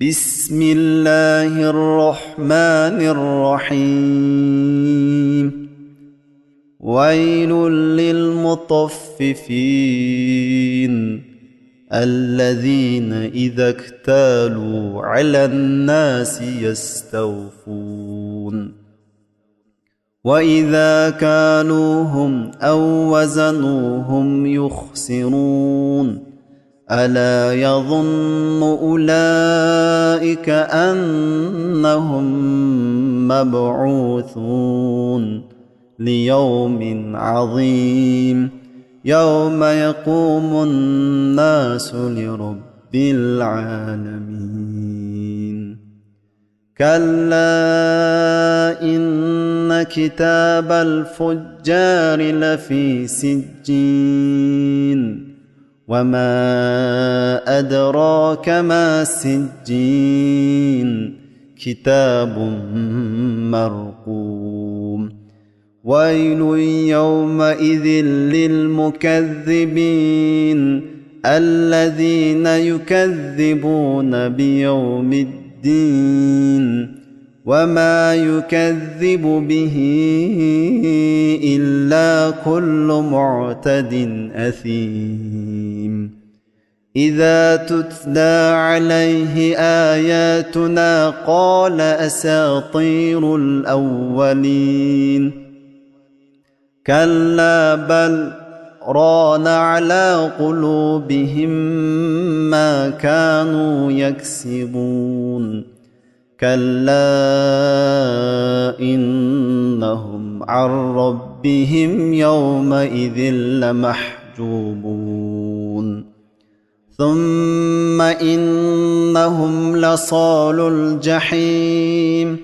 بسم الله الرحمن الرحيم. ويل للمطففين الذين إذا اكتالوا على الناس يستوفون وإذا كالوهم أو وزنوهم يخسرون ألا يظن أولئك أنهم مبعوثون ليوم عظيم يوم يقوم الناس لرب العالمين. كلا إن كتاب الفجار لفي سجين وما أدراك ما سجين كتاب مرقوم. ويل يومئذ للمكذبين الذين يكذبون بيوم الدين وما يكذب به إلا كل معتد أثيم. إذا تتلى عليه آياتنا قال أساطير الأولين كلا بل ران على قلوبهم ما كانوا يكسبون. كلا إنهم عن ربهم يومئذ لمحجوبون. ثم إنهم لصالو الجحيم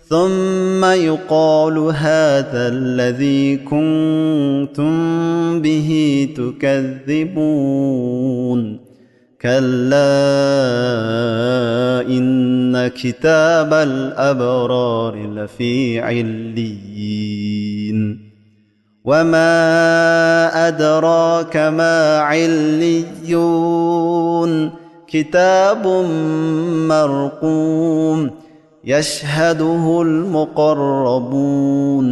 ثم يقال هذا الذي كنتم به تكذبون. كلا إن كتاب الأبرار لفي عليين وما أدراك ما عليون كتاب مرقوم يشهده المقربون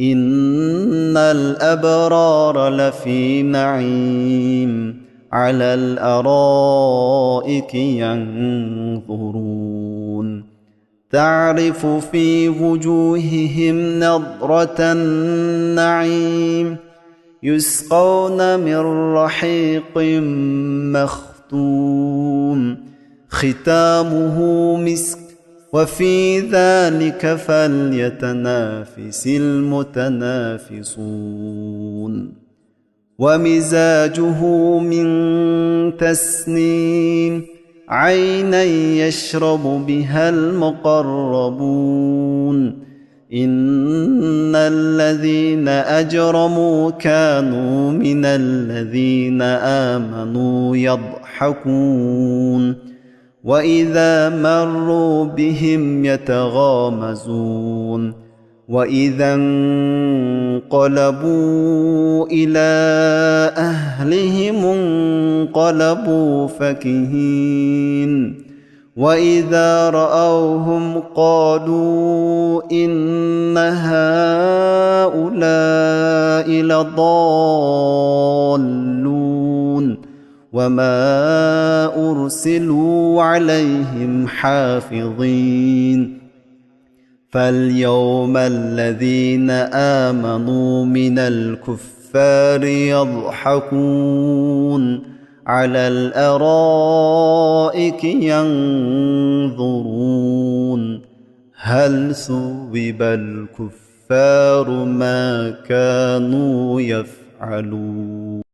إن الأبرار لفي نعيم على الأرائك ينظرون تعرف في وجوههم نضرة النعيم يسقون من رحيق مختوم ختامه مسك وفي ذلك فليتنافس المتنافسون. ومزاجه من تسنيم عينا يشرب بها المقربون إن الذين أجرموا كانوا من الذين آمنوا يضحكون وإذا مروا بهم يتغامزون وإذا انقلبوا إلى أهلهم انقلبوا فكهين وإذا رأوهم قالوا إن هؤلاء لضالون وما أرسلوا عليهم حافظين. فاليوم الذين آمنوا من الكفار يضحكون على الأرائك ينظرون هل ثوب الكفار ما كانوا يفعلون.